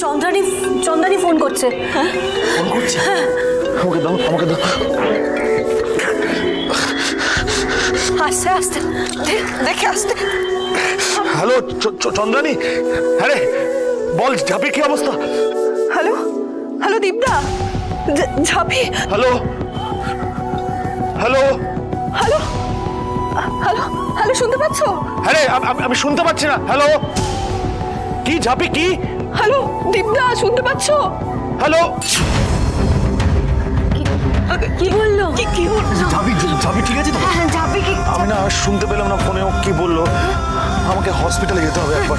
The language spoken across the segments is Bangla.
চন্দ্রানী ফোন করছে। ফোন করছে? আমাকে দাও, আমাকে দাও। আস্তে আস্তে দেখে আসতে। হ্যালো চন্দ্রানী, হ্যাঁ রে বল, ঝাঁপির কি অবস্থা? হ্যালো হ্যালো দীপদা, ঝাঁপি। Hello hello hello hello hello, শুনতে পাচ্ছ? হ্যাঁ রে, আমি শুনতে পাচ্ছি না। হ্যালো, কি ঝাঁপি কি? হ্যালো দীপদা, শুনতে পাচ্ছ? হ্যালো, কি বললো? কি বলছো? ঝাঁপি ঝাঁপি ঠিক আছে তো? হ্যাঁ ঝাঁপি কি? আমি না শুনতে পেলাম না ফোনে ও কি বললো। আমাকে হসপিটালে যেতে হবে একবার।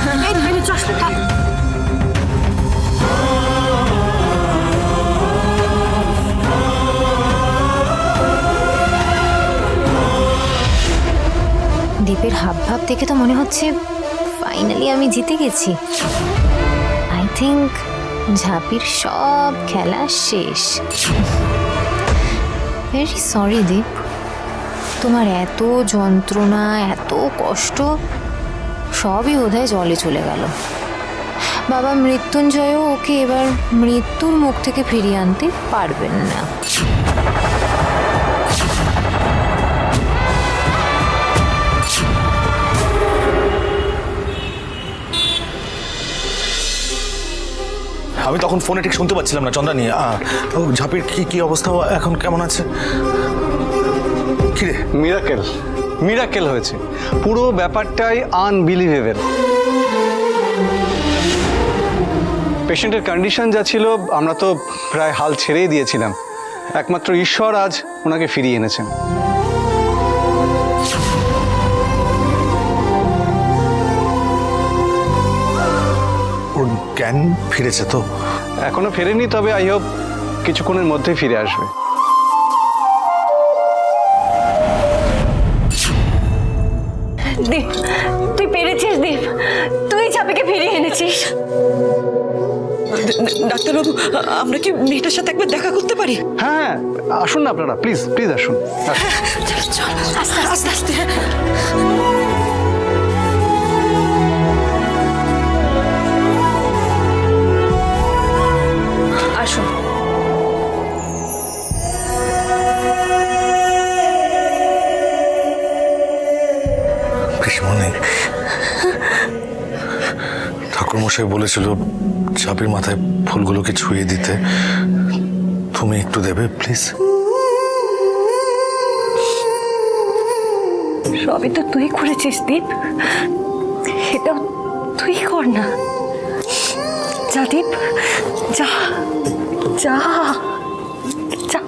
দীপের হাবভাব দেখে তো মনে হচ্ছে ফাইনালি আমি জিতে গেছি। আই থিঙ্ক ঝাঁপির সব খেলা শেষ। ভেরি সরি দীপ, তোমার এত যন্ত্রণা, এত কষ্ট সবই বোধহয় জলে চলে গেল। বাবা মৃত্যুঞ্জয়ও ওকে এবার মৃত্যুর মুখ থেকে ফিরিয়ে আনতে পারবেন না। আমি তখন ফোনে ঠিক শুনতে পাচ্ছিলাম না চন্দ্রানী। ঝাঁপির কি কি অবস্থা, এখন কেমন আছে? কি রে? মিরাকেল, মিরাকেল হয়েছে। পুরো ব্যাপারটাই আনবিলিভেবল। পেশেন্টের কন্ডিশন যা ছিল আমরা তো প্রায় হাল ছেড়েই দিয়েছিলাম। একমাত্র ঈশ্বর আজ ওনাকে ফিরিয়ে এনেছেন। ওর জ্ঞান ফিরেছে তো? এখনো ফেরেনি, তবে আই হোপ কিছুক্ষণের মধ্যেই ফিরে আসবে। দীপ, তুই পেরেছিস দীপ, তুই ঝাঁপিকে ফিরিয়ে এনেছিস। ডাক্তারবাবু, আমরা কি মেয়েটার সাথে একবার দেখা করতে পারি? হ্যাঁ, আসুন না আপনারা, প্লিজ প্লিজ আসুন। চল আস্তে আস্তে আস্তে। আসুন। পিসমণি, ঠাকুরমশাই বলেছিল ঝাঁপির মাথায় ফুলগুলোকে ছুঁয়ে দিতে। তুমি একটু দেবে প্লিজ? সবই তো তুই করেছিস দীপ, এটাও তুই কর না। যা দীপ, যা যা যা।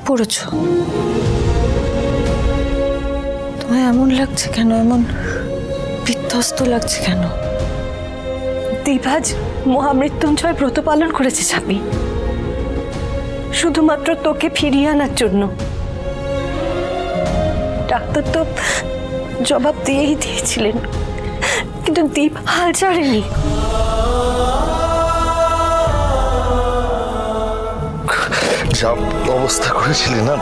পড়েছ? তোমায় এমন লাগছে কেন, এমন বিধ্বস্ত লাগছে কেন? দীপ আজ মহামৃত্যুঞ্জয় ব্রত পালন করেছে ঝাঁপি, শুধুমাত্র তোকে ফিরিয়ে আনার জন্য। ডাক্তার তো জবাব দিয়েই দিয়েছিলেন, কিন্তু দীপ হাল ছাড়েনি। যা অবস্থা করেছিলি না,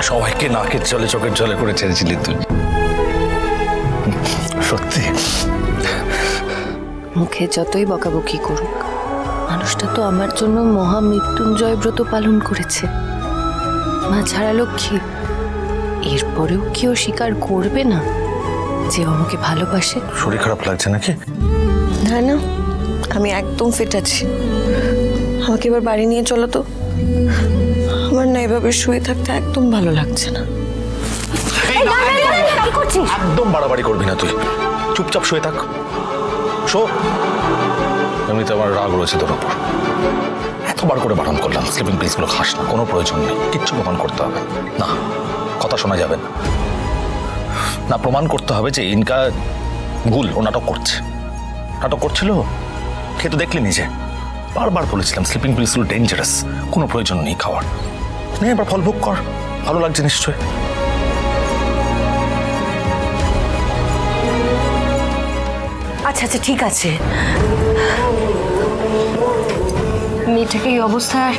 সবাইকে নাকের জলে চোখের জলে করে ছেড়েছিলি তুই। সত্যি মুখে যতই বকাবকি করুক, মানুষটা তো আমার জন্য মহামৃত্যুঞ্জয় ব্রত পালন করেছে। মা ছাড়া লক্ষ্মী, এরপরেও কি ও স্বীকার করবে না যে আমাকে ভালোবাসে? শরীর খারাপ লাগছে নাকি? না না, আমি একদম ফিট আছি। আমাকে এবার বাড়ি নিয়ে চলো তো, আমার না এভাবে শুয়ে থাকতে একদম ভালো লাগছে না। বাড়াবাড়ি করছিস? একদম বাড়াবাড়ি করবি না তুই, চুপচাপ শুয়ে থাক। শো, এমনিতে আমার রাগ রয়েছে তোর ওপর। এতবার করে বারণ করলাম স্লিপিং পিলসগুলো খাস না, কোনো প্রয়োজন নেই, কিচ্ছু প্রমাণ করতে হবে না, কথা শোনা যাবে না। না, প্রমাণ করতে হবে যে ইনকা গুল ও নাটক করছে, নাটক করছিল, খেয়ে তো দেখলি নিজে। বারবার বলেছিলাম স্লিপিং পিলসগুলো ডেঞ্জারাস, কোনো প্রয়োজন নেই খাওয়ার। নে এবার ফল ভোগ কর, ভালো লাগছে নিশ্চয়। আচ্ছা আচ্ছা ঠিক আছে, মেয়েটাকে এই অবস্থায়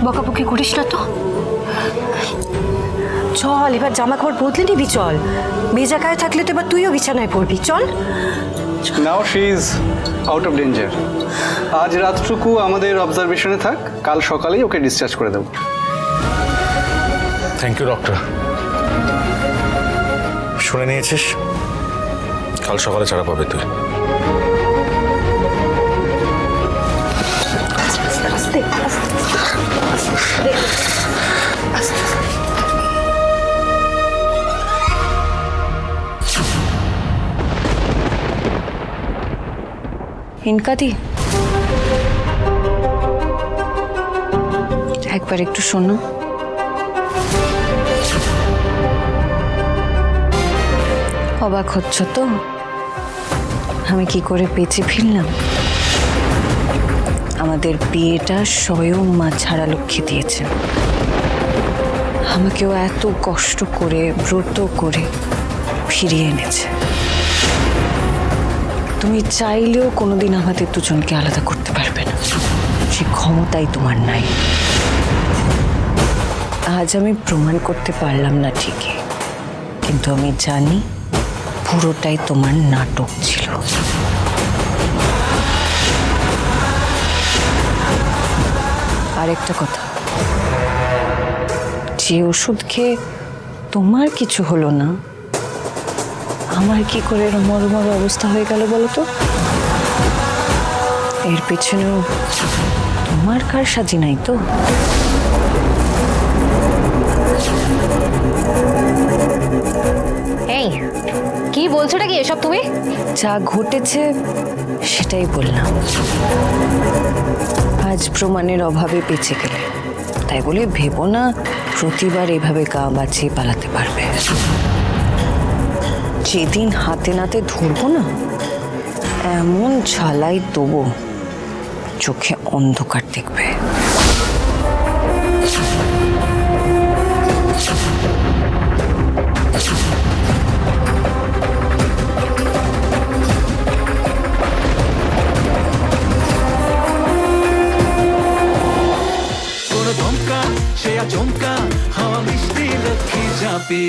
বকাবকি করিস না তো। চল এবার জামা কাপড় বদলে নিবি, চল। ভেজা গায়ে থাকলে তো এবার তুইও বিছানায় পড়বি, চল। Now she is out of danger. আজ রাতটুকু আমাদের অবজারভেশনে থাক, কাল সকালেই ওকে ডিসচার্জ করে দেবো। Thank you doctor. শুনে নিয়েছিস, কাল সকালে ছাড়া পাবে তুই। আস্তে আস্তে আস্তে। ইনকাদি, একবার একটু শোনো। অবাক হচ্ছ তো আমি কি করে বেঁচে ফিরলাম? আমাদের বিয়েটা স্বয়ং মা ছাড়া লক্ষ্মী দিয়েছেন। আমাকেও এত কষ্ট করে ব্রত করে ফিরিয়ে এনেছে। তুমি চাইলেও কোনোদিন আমাদের দুজনকে আলাদা করতে পারবে না, সে ক্ষমতাই তোমার নাই। আজ আমি প্রমাণ করতে পারলাম না ঠিকই, কিন্তু আমি জানি পুরোটাই তোমার নাটক ছিল। আরেকটা কথা, যে ওষুধ খেয়ে তোমার কিছু হলো না, আমার কি করে মরমর অবস্থা হয়ে গেল বলো তো? এর পেছনেও তোমার কার সাজি নাই তো? এই কি বলছোটা কি এসব তুমি? যা ঘটেছে সেটাই বললাম। আজ প্রমাণের অভাবে বেঁচে গেলে, তাই বলে ভেবো না প্রতিবার এভাবে গা বাঁচিয়ে পালাতে পারবে। যেদিন হাতে নাতে ধরবো না, এমন ঝালাই দেবো চোখে অন্ধকার দেখবে। কোনো ধমকা সে আচমকা হাওয়া মিষ্টি লক্ষ্মী চাপি